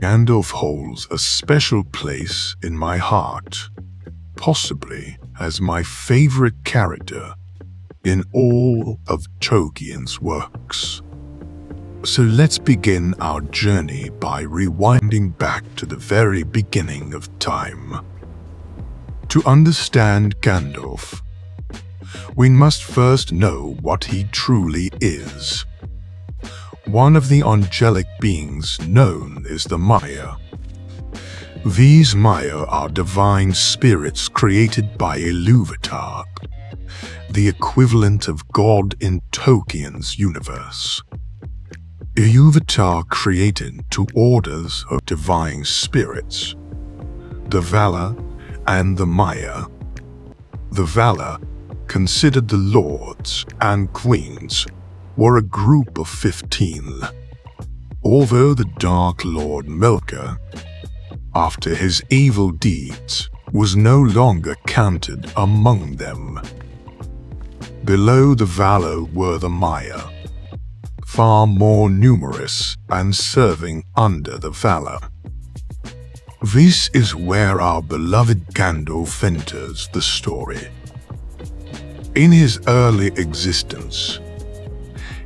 Gandalf holds a special place in my heart, possibly as my favorite character in all of Tolkien's works. So let's begin our journey by rewinding back to the very beginning of time. To understand Gandalf, we must first know what he truly is. One of the angelic beings known as the Maiar. These Maiar are divine spirits created by Ilúvatar, the equivalent of God in Tolkien's universe. Ilúvatar created two orders of divine spirits, the Valar and the Maiar. The Valar, considered the lords and queens, were a group of 15. Although the Dark Lord Melkor, after his evil deeds, was no longer counted among them. Below the Valar were the Maiar, far more numerous and serving under the Valar. This is where our beloved Gandalf enters the story. In his early existence,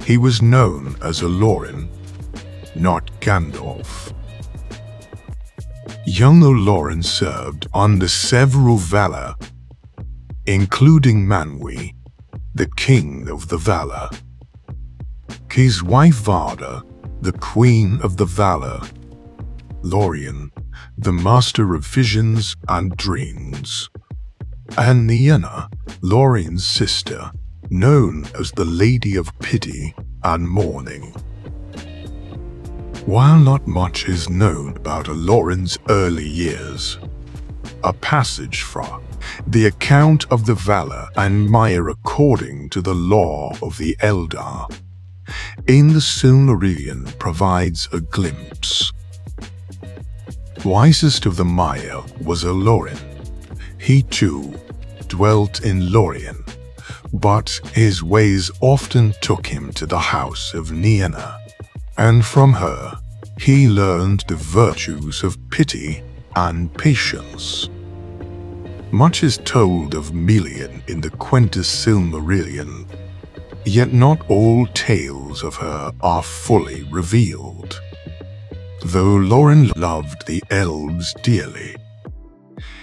he was known as Olorin, not Gandalf. Young Olorin served under several Valar, including Manwë, the king of the Valar, his wife Varda, the queen of the Valar, Lórien, the master of visions and dreams, and Nienna, Lórien's sister, known as the Lady of Pity and Mourning. While not much is known about Olorin's early years, a passage from the account of the Valar and Maiar according to the law of the Eldar in the Silmarillion provides a glimpse. Wisest of the Maiar was Olorin. He too dwelt in Lórien, but his ways often took him to the house of Nienna, and from her he learned the virtues of pity and patience. Much is told of Melian in the Quentus Silmarillion, yet not all tales of her are fully revealed. Though Lórien loved the elves dearly,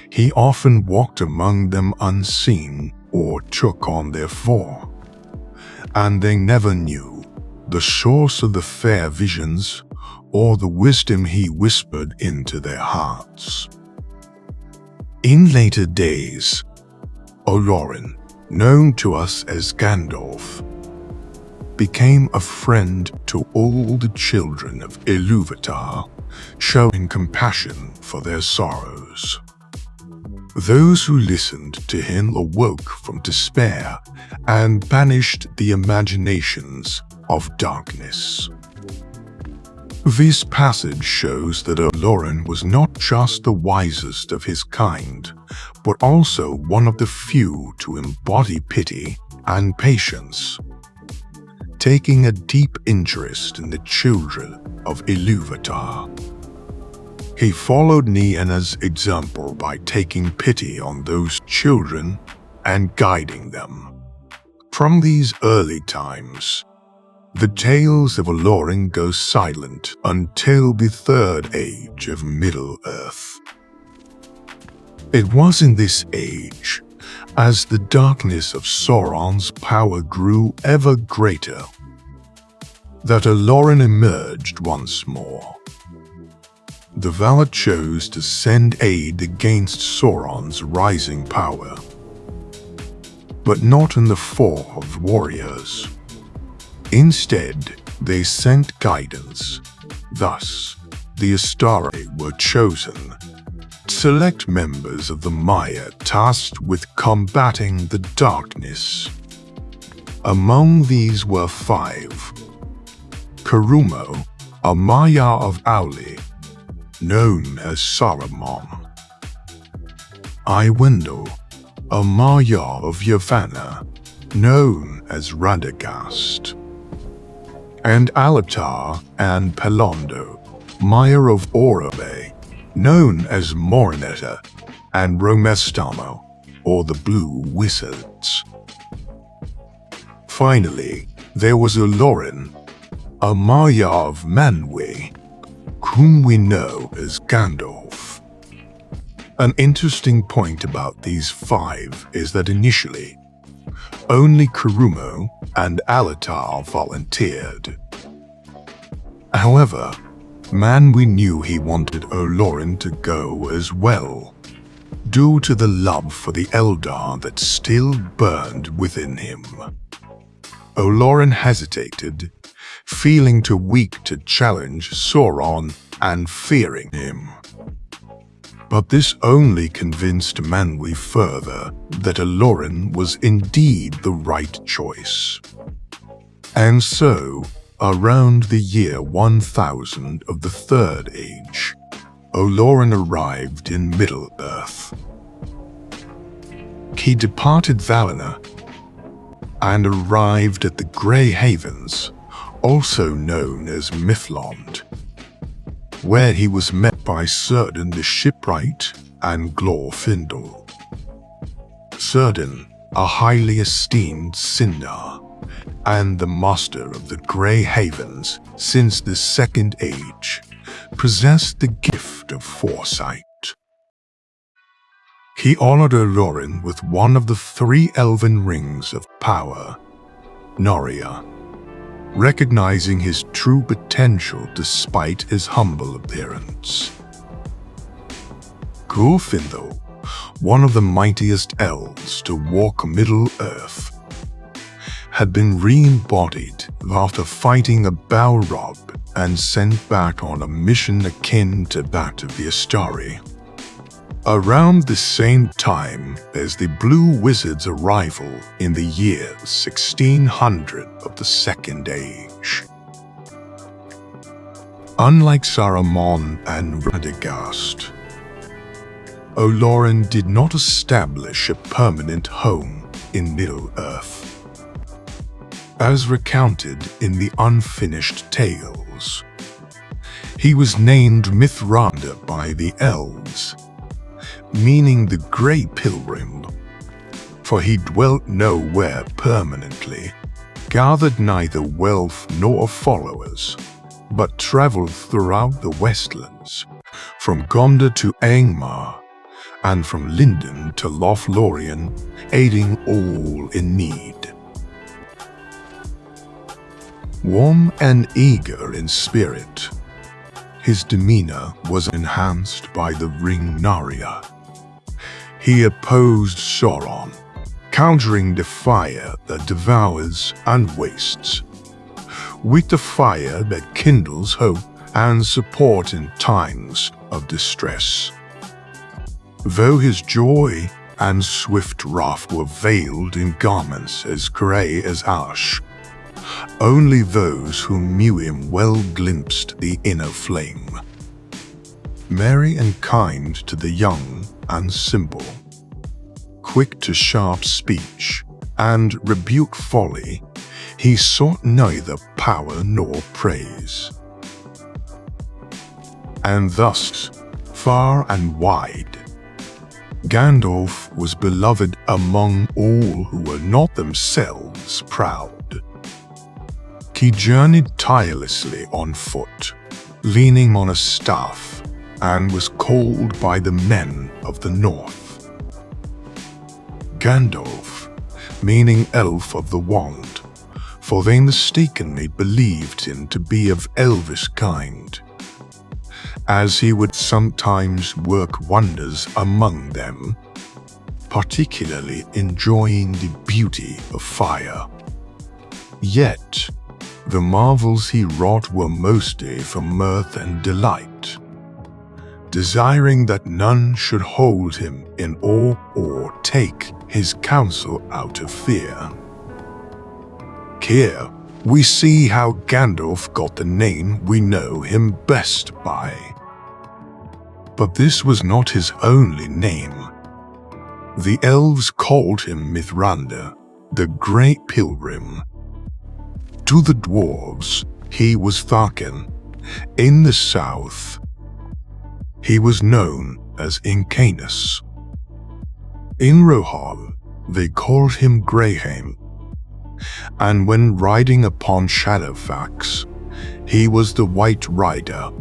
he often walked among them unseen or took on their form, and they never knew the source of the fair visions or the wisdom he whispered into their hearts. In later days, Olorin, known to us as Gandalf, became a friend to all the children of Ilúvatar, showing compassion for their sorrows. Those who listened to him awoke from despair and banished the imaginations of darkness. This passage shows that Olorin was not just the wisest of his kind, but also one of the few to embody pity and patience, taking a deep interest in the children of Ilúvatar. He followed Nienna's example by taking pity on those children and guiding them. From these early times, the tales of Olorin go silent until the Third Age of Middle-earth. It was in this age, as the darkness of Sauron's power grew ever greater, that Olorin emerged once more. The Valar chose to send aid against Sauron's rising power, but not in the form of warriors. Instead, they sent guidance. Thus, the Istari were chosen, select members of the Maiar tasked with combating the darkness. Among these were 5. Carumo, a Maiar of Auli, known as Saruman. Iwendel, a Maiar of Yavanna, known as Radagast. And Alatar and Pelondo, Maiar of Orabe, known as Morinetta, and Romestamo, or the Blue Wizards. Finally, there was Olorin, a Maiar of Manwë, whom we know as Gandalf. An interesting point about these 5 is that initially, only Kurumo and LOTR volunteered. However, Manwë knew he wanted Olorin to go as well, due to the love for the Eldar that still burned within him. Olorin hesitated, feeling too weak to challenge Sauron and fearing him. But this only convinced Manwë further that Olorin was indeed the right choice. And so, around the year 1000 of the Third Age, Olorin arrived in Middle-earth. He departed Valinor and arrived at the Grey Havens, also known as Mithlond, where he was met by Círdan the Shipwright and Glorfindel. Círdan, a highly esteemed Sindar, and the master of the Grey Havens since the Second Age, possessed the gift of foresight. He honored Olorin with one of the 3 elven rings of power, Moria, recognizing his true potential despite his humble appearance. Glorfindel, one of the mightiest elves to walk Middle-earth, had been re-embodied after fighting a Balrog and sent back on a mission akin to that of the Istari. Around the same time as the Blue Wizards' arrival in the year 1600 of the Second Age. Unlike Saruman and Radagast, Olorin did not establish a permanent home in Middle-earth. As recounted in the Unfinished Tales, he was named Mithranda by the elves, meaning the Grey Pilgrim, for he dwelt nowhere permanently, gathered neither wealth nor followers, but traveled throughout the Westlands, from Gondor to Angmar, and from Lindon to Lothlorien, aiding all in need. Warm and eager in spirit, his demeanor was enhanced by the ring Narya. He opposed Sauron, countering the fire that devours and wastes, with the fire that kindles hope and support in times of distress. Though his joy and swift wrath were veiled in garments as grey as ash, only those who knew him well glimpsed the inner flame. Merry and kind to the young and simple, quick to sharp speech and rebuke folly, he sought neither power nor praise. And thus, far and wide, Gandalf was beloved among all who were not themselves proud. He journeyed tirelessly on foot, leaning on a staff, and was called by the men of the north Gandalf, meaning Elf of the Wand, for they mistakenly believed him to be of elvish kind, as he would sometimes work wonders among them, particularly enjoying the beauty of fire. Yet, the marvels he wrought were mostly for mirth and delight, desiring that none should hold him in awe or take his counsel out of fear. Here, we see how Gandalf got the name we know him best by. But this was not his only name. The elves called him Mithranda, the Grey Pilgrim. To the dwarves, he was Tharkin, In the south, he was known as Incanus. In Rohal, they called him Greyheim, and when riding upon Shadowfax, he was the White Rider.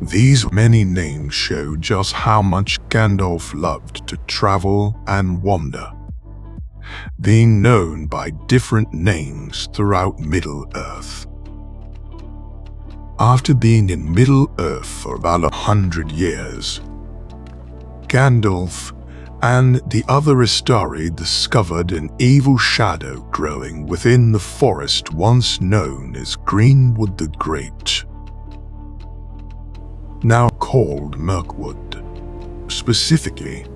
These many names show just how much Gandalf loved to travel and wander, being known by different names throughout Middle-earth. After being in Middle-earth for about 100 years, Gandalf and the other Istari discovered an evil shadow growing within the forest once known as Greenwood the Great, now called Mirkwood. Specifically,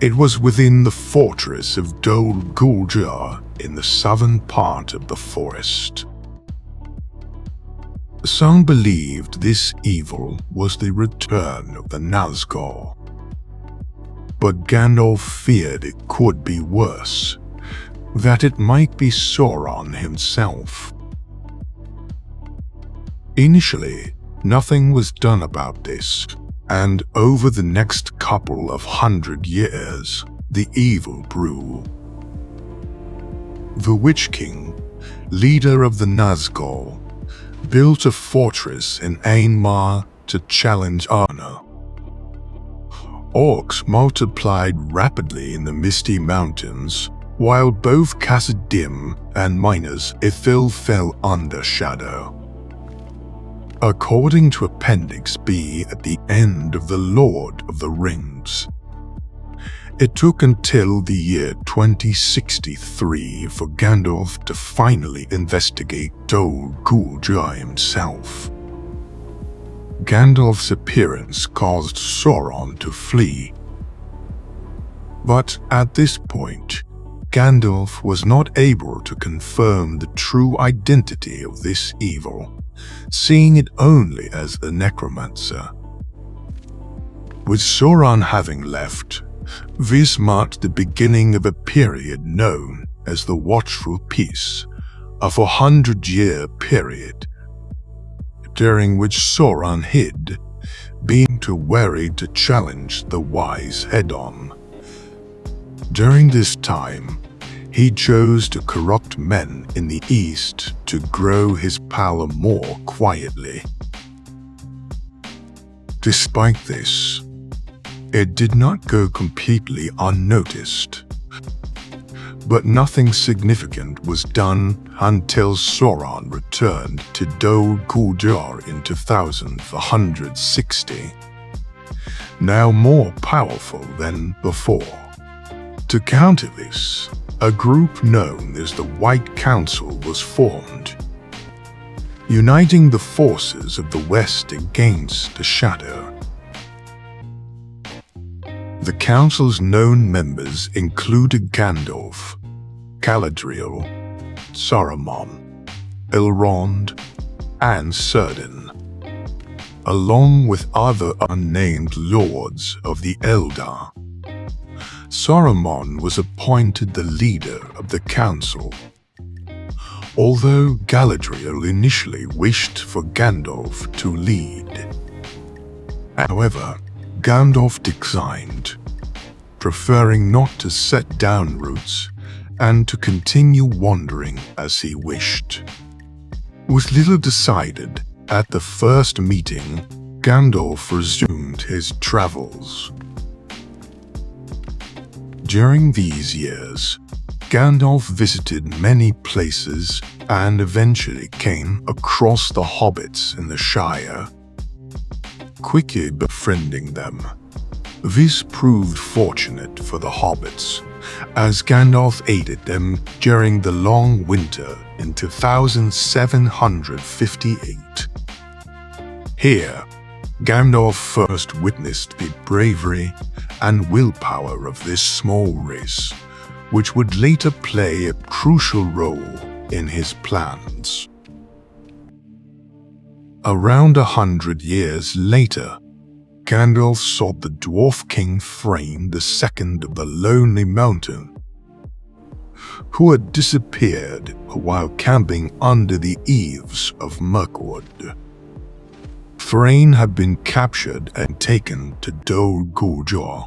it was within the fortress of Dol Guldur in the southern part of the forest. Some believed this evil was the return of the Nazgul, but Gandalf feared it could be worse, that it might be Sauron himself. Initially, nothing was done about this, and over the next couple of 100 years, the evil grew. The Witch King, leader of the Nazgul, built a fortress in Ainmar to challenge Arnor. Orcs multiplied rapidly in the Misty Mountains, while both Khazad-dûm and Minas Ithil fell under shadow. According to Appendix B at the end of The Lord of the Rings, it took until the year 2063 for Gandalf to finally investigate Dol Guldur himself. Gandalf's appearance caused Sauron to flee. But at this point, Gandalf was not able to confirm the true identity of this evil, seeing it only as the necromancer. With Sauron having left, this marked the beginning of a period known as the Watchful Peace, a 400-year period, during which Sauron hid, being too wary to challenge the wise head-on. During this time, he chose to corrupt men in the East to grow his power more quietly. Despite this, it did not go completely unnoticed. But nothing significant was done until Sauron returned to Dol Guldur in 2160, now more powerful than before. To counter this, a group known as the White Council was formed, uniting the forces of the West against the Shadow. The Council's known members included Gandalf, Galadriel, Saruman, Elrond, and Círdan, along with other unnamed lords of the Eldar. Saruman was appointed the leader of the council, although Galadriel initially wished for Gandalf to lead. However, Gandalf declined, preferring not to set down roots and to continue wandering as he wished. With little decided, at the first meeting, Gandalf resumed his travels. During these years, Gandalf visited many places and eventually came across the hobbits in the Shire, quickly befriending them. This proved fortunate for the hobbits, as Gandalf aided them during the long winter in 2758. Here, Gandalf first witnessed the bravery and willpower of this small race, which would later play a crucial role in his plans. Around 100 years later, Gandalf saw the Dwarf King Thrain II of the Lonely Mountain, who had disappeared while camping under the eaves of Mirkwood. Thrain had been captured and taken to Dol Guldur,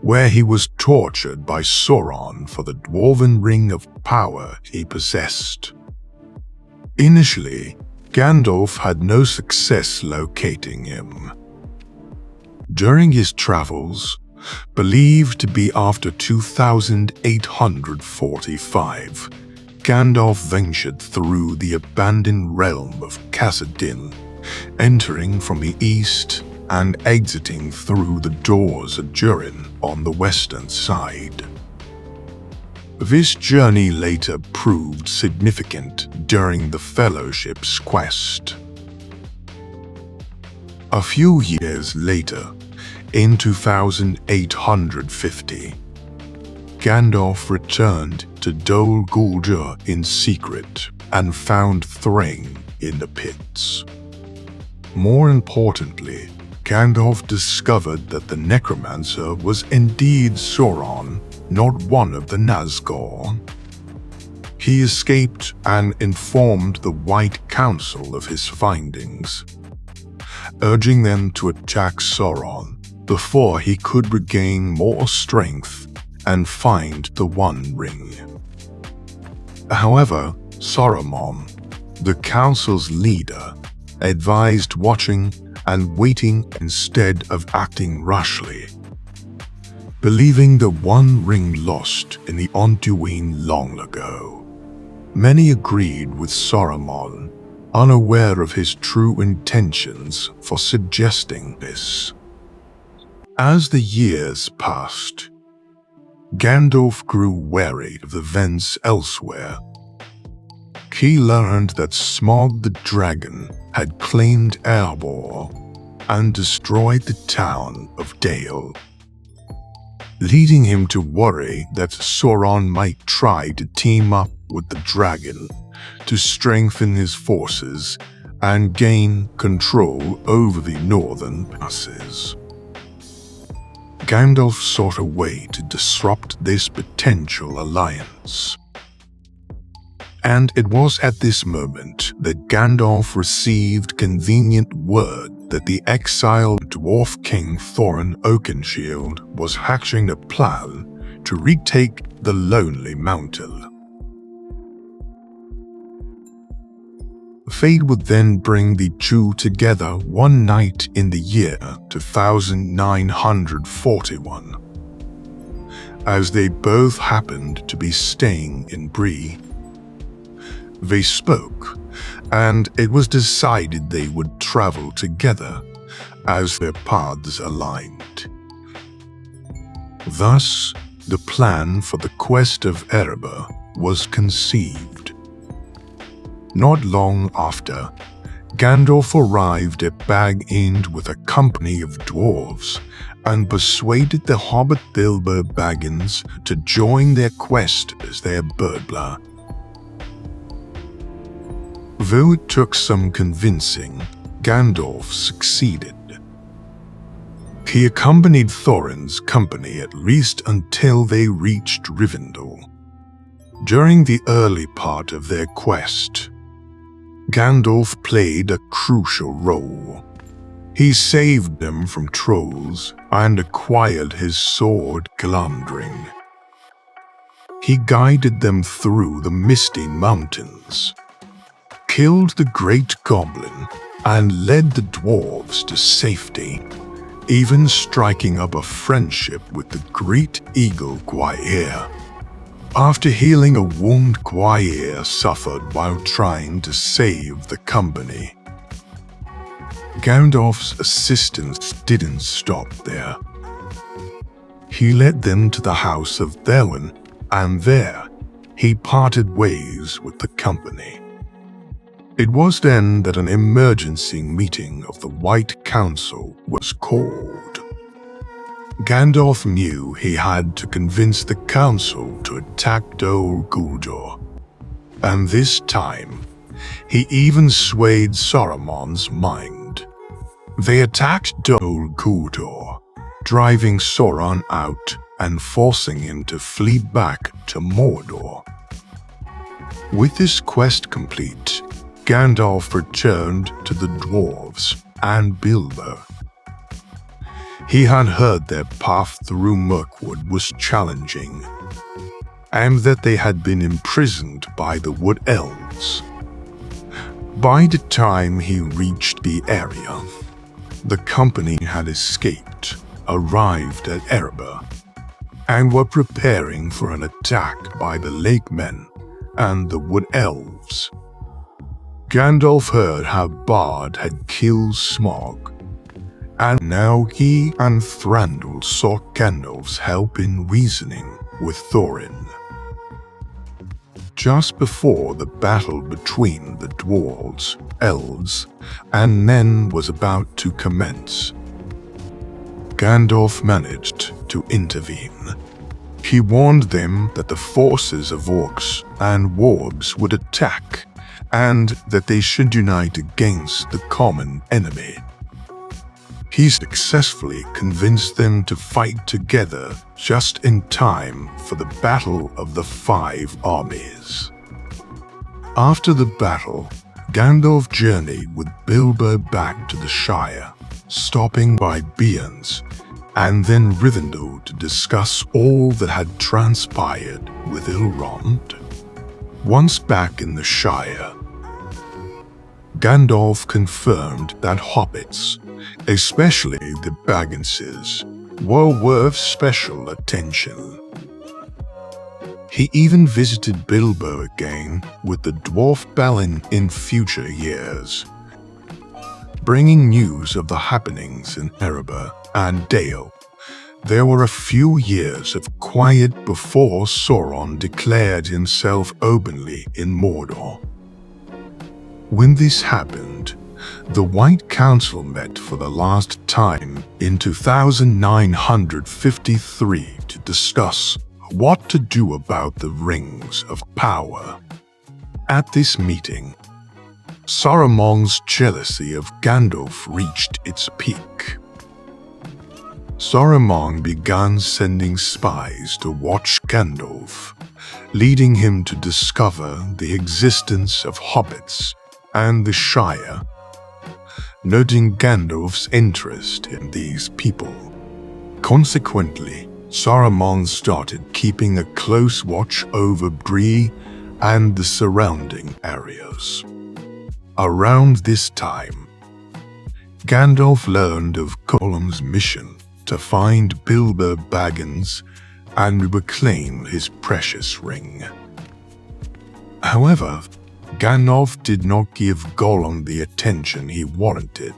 where he was tortured by Sauron for the dwarven ring of power he possessed. Initially, Gandalf had no success locating him. During his travels, believed to be after 2845, Gandalf ventured through the abandoned realm of Khazad-dûm, entering from the east and exiting through the doors of Durin on the western side. This journey later proved significant during the Fellowship's quest. A few years later, in 2850, Gandalf returned to Dol Guldur in secret and found Thrain in the pits. More importantly, Gandalf discovered that the necromancer was indeed Sauron, not one of the Nazgûl. He escaped and informed the White Council of his findings, urging them to attack Sauron before he could regain more strength and find the One Ring. However, Saruman, the council's leader, advised watching and waiting instead of acting rashly. Believing the One Ring lost in the Anduin long ago, many agreed with Saruman, unaware of his true intentions for suggesting this. As the years passed, Gandalf grew wary of events elsewhere. He learned that Smaug the dragon had claimed Erebor and destroyed the town of Dale, leading him to worry that Sauron might try to team up with the dragon to strengthen his forces and gain control over the northern passes. Gandalf sought a way to disrupt this potential alliance. And it was at this moment that Gandalf received convenient word that the exiled dwarf king Thorin Oakenshield was hatching a plan to retake the Lonely Mountain. Fate would then bring the two together one night in the year 2941, as they both happened to be staying in Bree. They spoke, and it was decided they would travel together as their paths aligned. Thus, the plan for the quest of Erebor was conceived. Not long after, Gandalf arrived at Bag End with a company of dwarves and persuaded the Hobbit Bilbo Baggins to join their quest as their burbler. Though it took some convincing, Gandalf succeeded. He accompanied Thorin's company at least until they reached Rivendell. During the early part of their quest, Gandalf played a crucial role. He saved them from trolls and acquired his sword Glamdring. He guided them through the misty mountains, killed the great goblin, and led the dwarves to safety, even striking up a friendship with the great eagle Gwaihir. After healing a wound Gwaihir suffered while trying to save the company, Gandalf's assistance didn't stop there. He led them to the house of Theoden, and there he parted ways with the company. It was then that an emergency meeting of the White Council was called. Gandalf knew he had to convince the council to attack Dol Guldur, and this time he even swayed Saruman's mind. They attacked Dol Guldur, driving Sauron out and forcing him to flee back to Mordor. With this quest complete, Gandalf returned to the dwarves and Bilbo. He had heard their path through Mirkwood was challenging, and that they had been imprisoned by the Wood Elves. By the time he reached the area, the company had escaped, arrived at Erebor, and were preparing for an attack by the Lake Men and the Wood Elves. Gandalf heard how Bard had killed Smaug, and now he and Thranduil sought Gandalf's help in reasoning with Thorin. Just before the battle between the dwarves, elves, and men was about to commence, Gandalf managed to intervene. He warned them that the forces of orcs and wargs would attack, and that they should unite against the common enemy. He successfully convinced them to fight together just in time for the Battle of the Five Armies. After the battle, Gandalf journeyed with Bilbo back to the Shire, stopping by Beorn's, and then Rivendell to discuss all that had transpired with Elrond. Once back in the Shire, Gandalf confirmed that hobbits, especially the Bagginses, were worth special attention. He even visited Bilbo again with the dwarf Balin in future years, bringing news of the happenings in Erebor and Dale. There were a few years of quiet before Sauron declared himself openly in Mordor. When this happened, the White Council met for the last time in 2953 to discuss what to do about the Rings of Power. At this meeting, Saruman's jealousy of Gandalf reached its peak. Saruman began sending spies to watch Gandalf, leading him to discover the existence of hobbits and the Shire, noting Gandalf's interest in these people. Consequently, Saruman started keeping a close watch over Bree and the surrounding areas. Around this time, Gandalf learned of Gollum's mission to find Bilbo Baggins and reclaim his precious ring. However, Gandalf did not give Gollum the attention he warranted.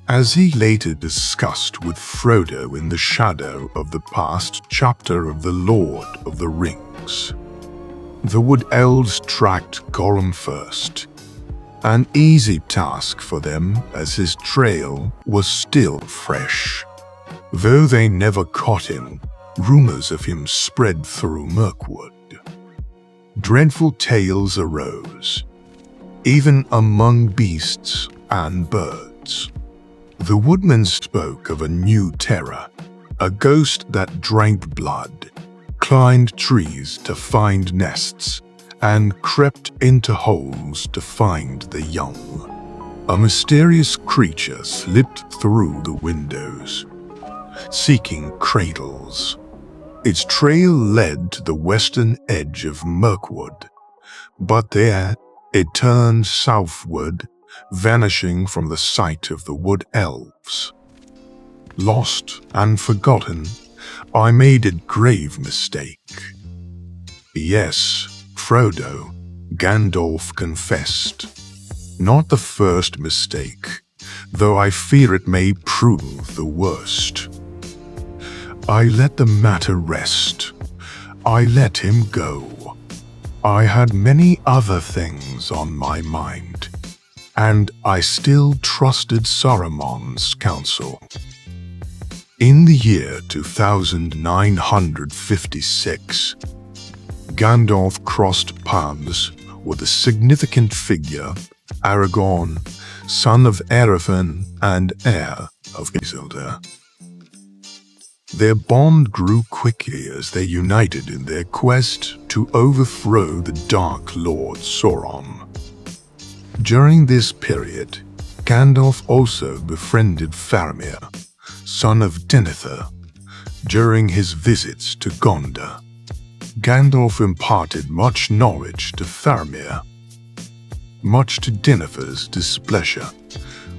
As he later discussed with Frodo in the shadow of the past chapter of The Lord of the Rings, the Wood Elves tracked Gollum first, an easy task for them as his trail was still fresh. Though they never caught him, rumors of him spread through Mirkwood. Dreadful tales arose, even among beasts and birds. The woodmen spoke of a new terror, a ghost that drank blood, climbed trees to find nests, and crept into holes to find the young. A mysterious creature slipped through the windows, seeking cradles. Its trail led to the western edge of Mirkwood, but there it turned southward, vanishing from the sight of the Wood Elves. Lost and forgotten, I made a grave mistake. Yes, Frodo, Gandalf confessed. Not the first mistake, though I fear it may prove the worst. I let the matter rest. I let him go. I had many other things on my mind, and I still trusted Saruman's counsel. In the year 2956, Gandalf crossed paths with a significant figure, Aragorn, son of Erethen and heir of Isildur. Their bond grew quickly as they united in their quest to overthrow the Dark Lord Sauron. During this period, Gandalf also befriended Faramir, son of Denethor, during his visits to Gondor. Gandalf imparted much knowledge to Faramir, much to Denethor's displeasure,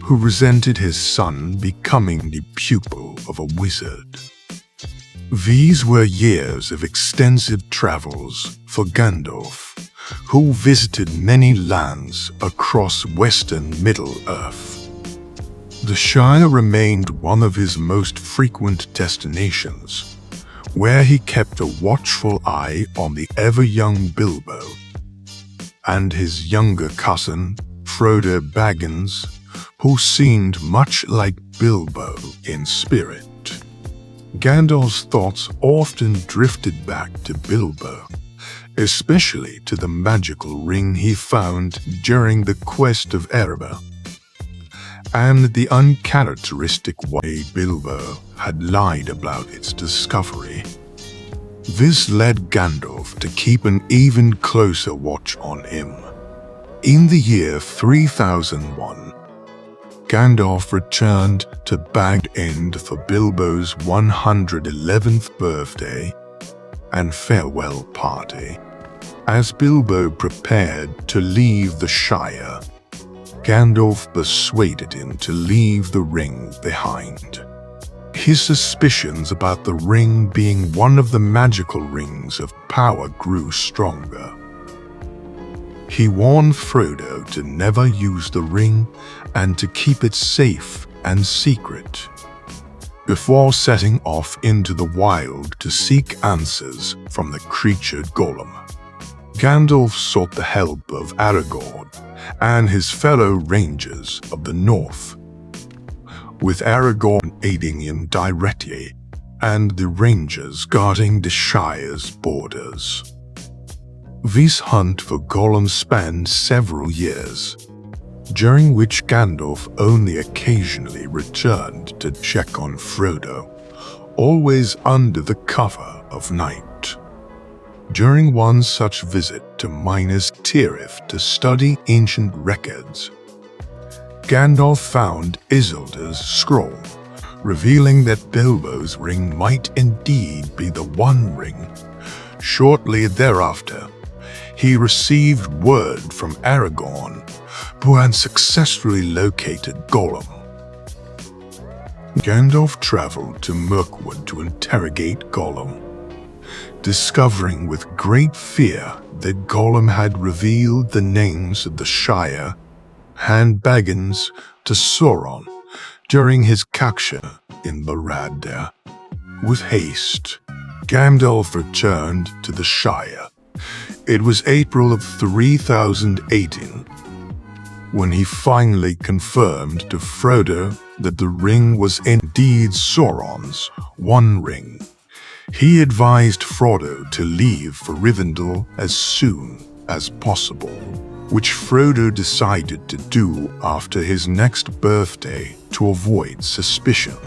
who resented his son becoming the pupil of a wizard. These were years of extensive travels for Gandalf, who visited many lands across western Middle-earth. The Shire remained one of his most frequent destinations, where he kept a watchful eye on the ever-young Bilbo and his younger cousin, Frodo Baggins, who seemed much like Bilbo in spirit. Gandalf's thoughts often drifted back to Bilbo, especially to the magical ring he found during the quest of Erebor, and the uncharacteristic way Bilbo had lied about its discovery. This led Gandalf to keep an even closer watch on him. In the year 3001, Gandalf returned to Bag End for Bilbo's 111th birthday and farewell party. As Bilbo prepared to leave the Shire, Gandalf persuaded him to leave the ring behind. His suspicions about the ring being one of the magical rings of power grew stronger. He warned Frodo to never use the ring and to keep it safe and secret. Before setting off into the wild to seek answers from the creature Gollum, Gandalf sought the help of Aragorn and his fellow Rangers of the North, with Aragorn aiding him directly and the Rangers guarding the Shire's borders. This hunt for Gollum spanned several years, during which Gandalf only occasionally returned to check on Frodo, always under the cover of night. During one such visit to Minas Tirith to study ancient records, Gandalf found Isildur's scroll, revealing that Bilbo's ring might indeed be the One Ring. Shortly thereafter, he received word from Aragorn, who had successfully located Gollum. Gandalf traveled to Mirkwood to interrogate Gollum, discovering with great fear that Gollum had revealed the names of the Shire and Baggins to Sauron during his capture in Barad-dûr. With haste, Gandalf returned to the Shire. It was April of 3018 when he finally confirmed to Frodo that the ring was indeed Sauron's One Ring. He advised Frodo to leave for Rivendell as soon as possible, which Frodo decided to do after his next birthday to avoid suspicion.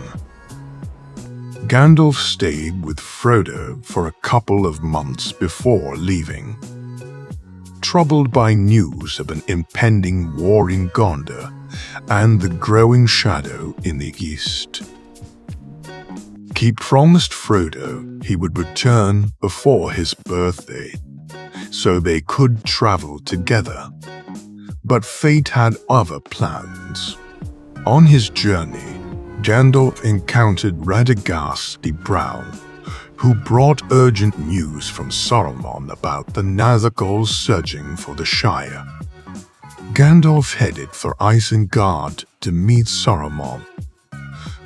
Gandalf stayed with Frodo for a couple of months before leaving, troubled by news of an impending war in Gondor and the growing shadow in the east. He promised Frodo he would return before his birthday, so they could travel together. But fate had other plans. On his journey, Gandalf encountered Radagast the Brown, who brought urgent news from Saruman about the Nazgûl searching for the Shire. Gandalf headed for Isengard to meet Saruman,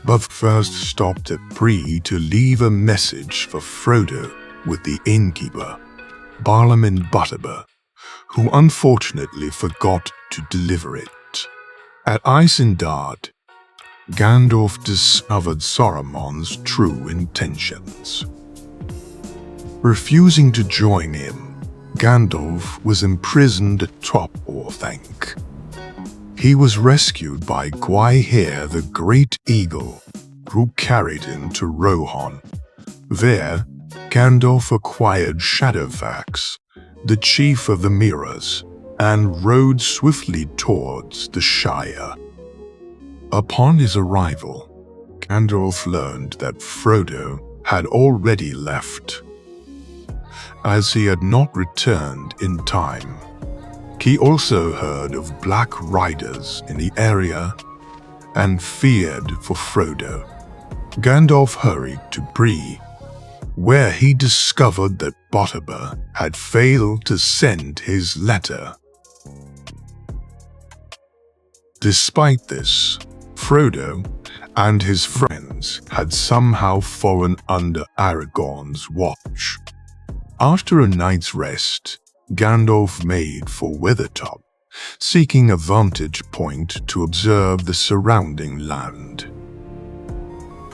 but first stopped at Bree to leave a message for Frodo with the innkeeper, Barlaam Butterbur, who unfortunately forgot to deliver it. At Isengard, Gandalf discovered Saruman's true intentions. Refusing to join him, Gandalf was imprisoned atop Orthanc. He was rescued by Gwaihir the Great Eagle, who carried him to Rohan. There, Gandalf acquired Shadowfax, the chief of the Mirrors, and rode swiftly towards the Shire. Upon his arrival, Gandalf learned that Frodo had already left. As he had not returned in time, he also heard of black riders in the area and feared for Frodo. Gandalf hurried to Bree, where he discovered that Bottiber had failed to send his letter. Despite this, Frodo and his friends had somehow fallen under Aragorn's watch. After a night's rest, Gandalf made for Weathertop, seeking a vantage point to observe the surrounding land.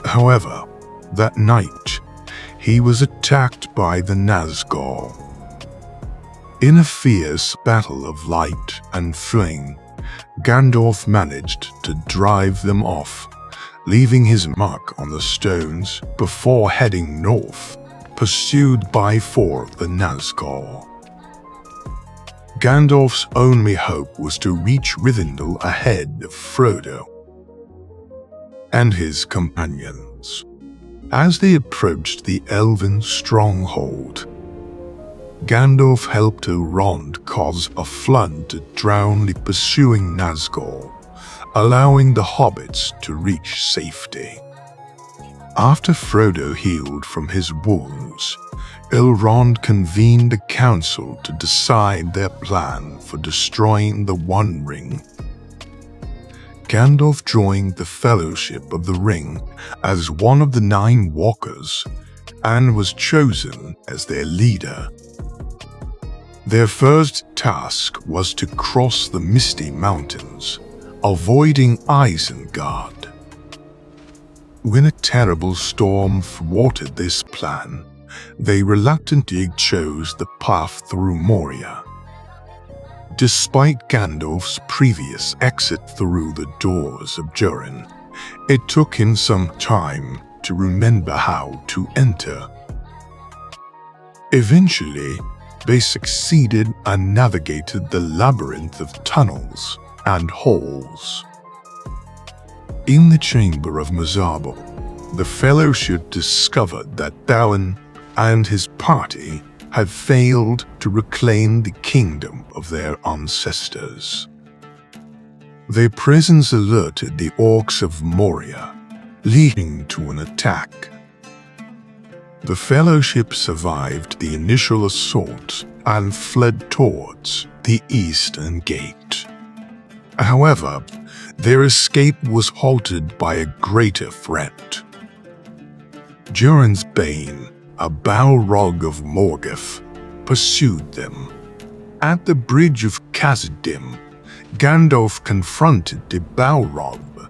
However, that night, he was attacked by the Nazgul. In a fierce battle of light and flame, Gandalf managed to drive them off, leaving his mark on the stones before heading north, pursued by 4 of the Nazgul. Gandalf's only hope was to reach Rivendell ahead of Frodo and his companions. As they approached the elven stronghold, Gandalf helped Elrond cause a flood to drown the pursuing Nazgul, allowing the hobbits to reach safety. After Frodo healed from his wounds, Elrond convened a council to decide their plan for destroying the One Ring. Gandalf joined the Fellowship of the Ring as one of the 9 Walkers and was chosen as their leader. Their first task was to cross the Misty Mountains, avoiding Isengard. When a terrible storm thwarted this plan, they reluctantly chose the path through Moria. Despite Gandalf's previous exit through the doors of Durin, it took him some time to remember how to enter. Eventually, they succeeded and navigated the labyrinth of tunnels and halls. In the chamber of Mizarbel, the Fellowship discovered that Balin and his party had failed to reclaim the kingdom of their ancestors. Their presence alerted the orcs of Moria, leading to an attack. The Fellowship survived the initial assault and fled towards the Eastern Gate. However, their escape was halted by a greater threat. Durin's Bane, a Balrog of Morgoth, pursued them. At the bridge of Khazad-dûm, Gandalf confronted the Balrog.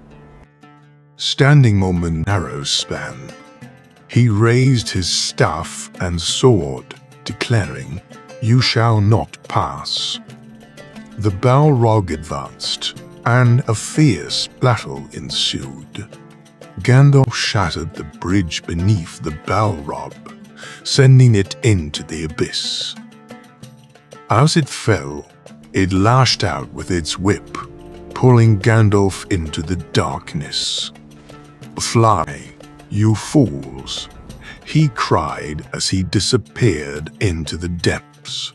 Standing on the narrow span, he raised his staff and sword, declaring, "You shall not pass." The Balrog advanced, and a fierce battle ensued. Gandalf shattered the bridge beneath the Balrog, sending it into the abyss. As it fell, it lashed out with its whip, pulling Gandalf into the darkness. "Fly, you fools," he cried as he disappeared into the depths.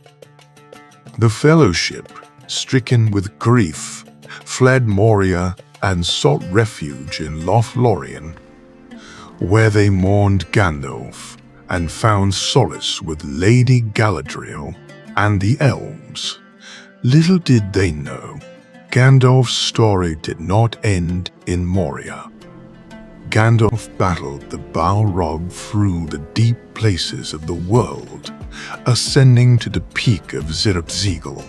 The Fellowship, stricken with grief, fled Moria and sought refuge in Lothlorien, where they mourned Gandalf and found solace with Lady Galadriel and the elves. Little did they know, Gandalf's story did not end in Moria. Gandalf battled the Balrog through the deep places of the world, ascending to the peak of Zirapzigil,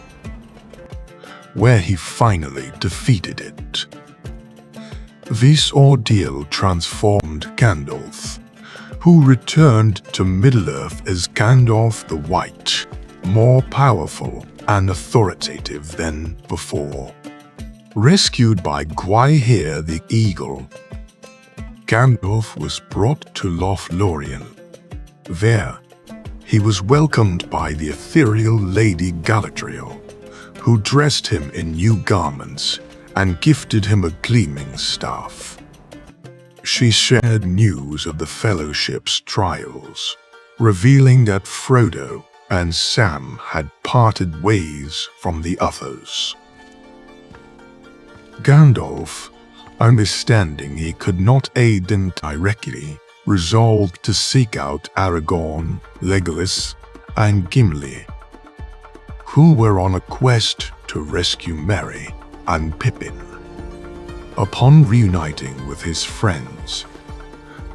where he finally defeated it. This ordeal transformed Gandalf, who returned to Middle-earth as Gandalf the White, more powerful and authoritative than before. Rescued by Gwaihir the Eagle, Gandalf was brought to Lothlorien. There, he was welcomed by the ethereal Lady Galadriel, who dressed him in new garments and gifted him a gleaming staff. She shared news of the Fellowship's trials, revealing that Frodo and Sam had parted ways from the others. Gandalf, understanding he could not aid them directly, resolved to seek out Aragorn, Legolas, and Gimli, who were on a quest to rescue Merry and Pippin. Upon reuniting with his friends,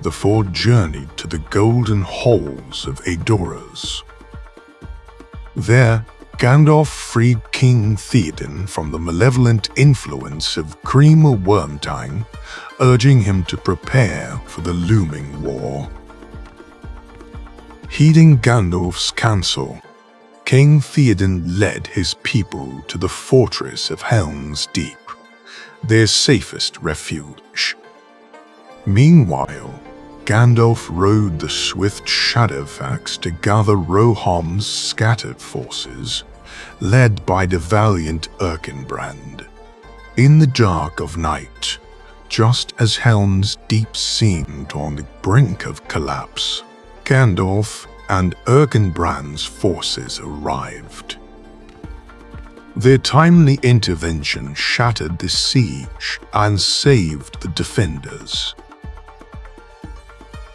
the four journeyed to the golden halls of Edoras. There, Gandalf freed King Theoden from the malevolent influence of Grima Wormtongue, urging him to prepare for the looming war. Heeding Gandalf's counsel, King Theoden led his people to the fortress of Helm's Deep, their safest refuge. Meanwhile, Gandalf rode the swift Shadowfax to gather Rohan's scattered forces, led by the valiant Erkenbrand. In the dark of night, just as Helm's Deep seemed on the brink of collapse, Gandalf and Erkenbrand's forces arrived. Their timely intervention shattered the siege and saved the defenders.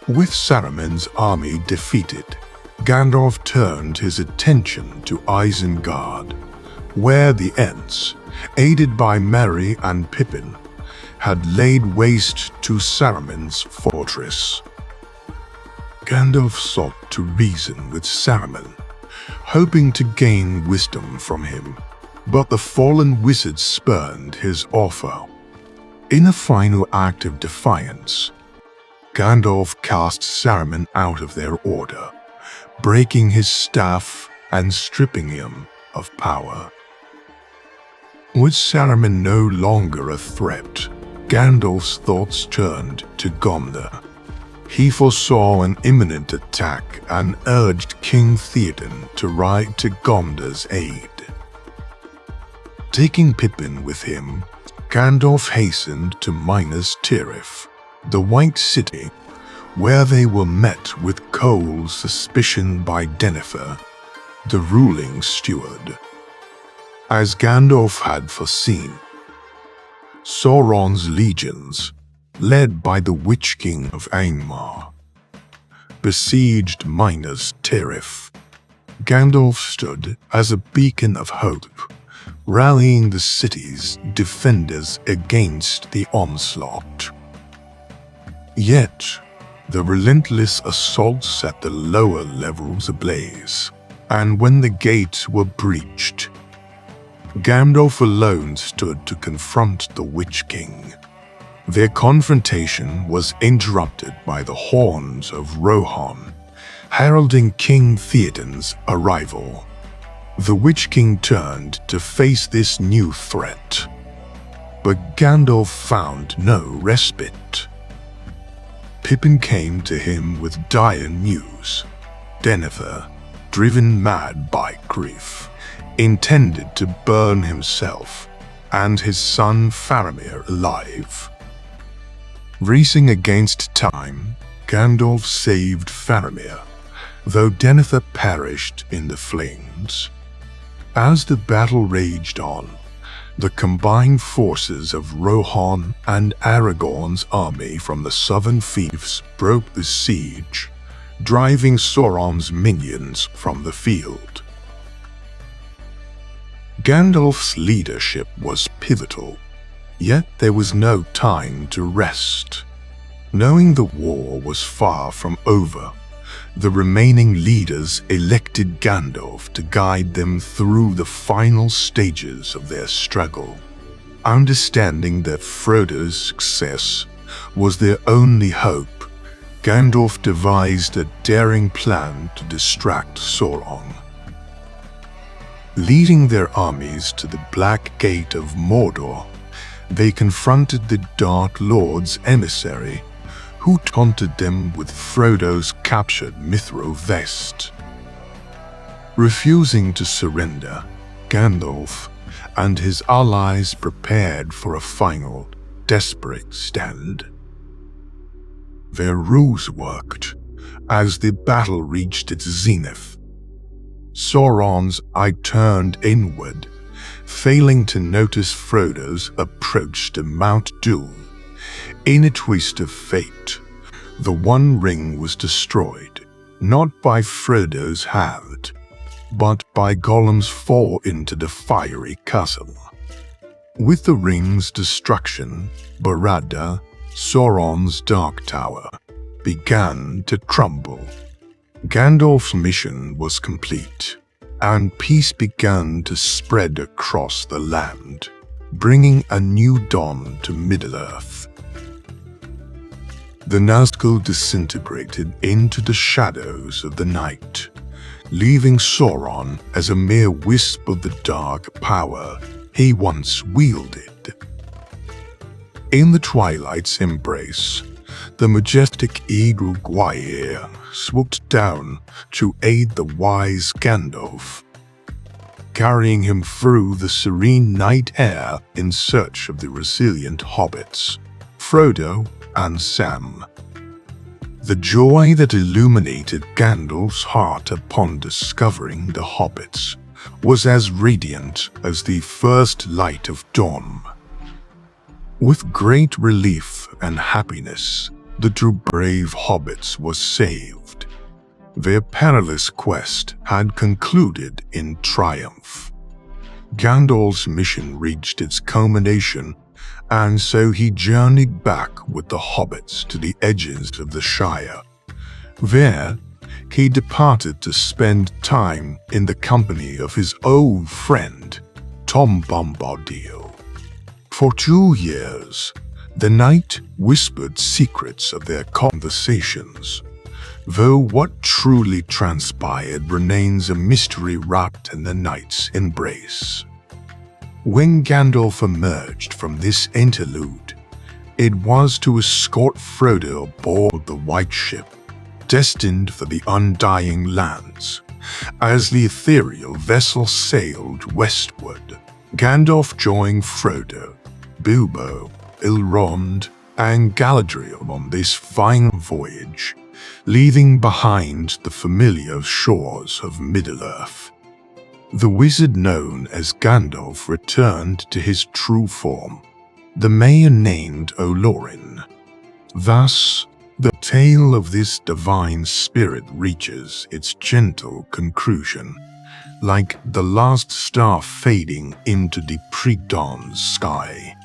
With Saruman's army defeated, Gandalf turned his attention to Isengard, where the Ents, aided by Merry and Pippin, had laid waste to Saruman's fortress. Gandalf sought to reason with Saruman, hoping to gain wisdom from him, but the fallen wizard spurned his offer. In a final act of defiance, Gandalf cast Saruman out of their order, breaking his staff and stripping him of power. With Saruman no longer a threat, Gandalf's thoughts turned to Gondor. He foresaw an imminent attack and urged King Theoden to ride to Gondor's aid. Taking Pippin with him, Gandalf hastened to Minas Tirith, the White City, where they were met with cold suspicion by Denethor, the ruling steward. As Gandalf had foreseen, Sauron's legions, led by the Witch King of Angmar, besieged Minas Tirith. Gandalf stood as a beacon of hope, rallying the city's defenders against the onslaught. Yet, the relentless assaults set the lower levels ablaze, and when the gates were breached, Gandalf alone stood to confront the Witch King. Their confrontation was interrupted by the horns of Rohan, heralding King Theoden's arrival. The Witch King turned to face this new threat, but Gandalf found no respite. Pippin came to him with dire news. Denethor, driven mad by grief, intended to burn himself and his son Faramir alive. Racing against time, Gandalf saved Faramir, though Denethor perished in the flames. As the battle raged on, the combined forces of Rohan and Aragorn's army from the southern fiefs broke the siege, driving Sauron's minions from the field. Gandalf's leadership was pivotal, yet there was no time to rest. Knowing the war was far from over, the remaining leaders elected Gandalf to guide them through the final stages of their struggle. Understanding that Frodo's success was their only hope, Gandalf devised a daring plan to distract Sauron. Leading their armies to the Black Gate of Mordor, they confronted the Dark Lord's emissary, who taunted them with Frodo's captured mithril vest. Refusing to surrender, Gandalf, and his allies prepared for a final, desperate stand. Their ruse worked as the battle reached its zenith. Sauron's eye turned inward, failing to notice Frodo's approach to Mount Doom. In a twist of fate, the One Ring was destroyed, not by Frodo's hand, but by Gollum's fall into the fiery chasm. With the ring's destruction, Barad-dûr, Sauron's Dark Tower, began to crumble. Gandalf's mission was complete, and peace began to spread across the land, bringing a new dawn to Middle-earth. The Nazgul disintegrated into the shadows of the night, leaving Sauron as a mere wisp of the dark power he once wielded. In the twilight's embrace, the majestic eagle Maiar swooped down to aid the wise Gandalf, carrying him through the serene night air in search of the resilient hobbits, Frodo and Sam. The joy that illuminated Gandalf's heart upon discovering the hobbits was as radiant as the first light of dawn. With great relief and happiness, the two brave hobbits were saved. Their perilous quest had concluded in triumph. Gandalf's mission reached its culmination, and so he journeyed back with the hobbits to the edges of the Shire. There, he departed to spend time in the company of his old friend, Tom Bombadil. For 2 years, the knight whispered secrets of their conversations, though what truly transpired remains a mystery wrapped in the knight's embrace. When Gandalf emerged from this interlude, it was to escort Frodo aboard the White Ship, destined for the Undying Lands. As the ethereal vessel sailed westward, Gandalf joined Frodo, Bilbo, Elrond, and Galadriel on this final voyage, leaving behind the familiar shores of Middle-earth. The wizard known as Gandalf returned to his true form, the Maiar named Olorin. Thus, the tale of this divine spirit reaches its gentle conclusion, like the last star fading into the pre-dawn sky.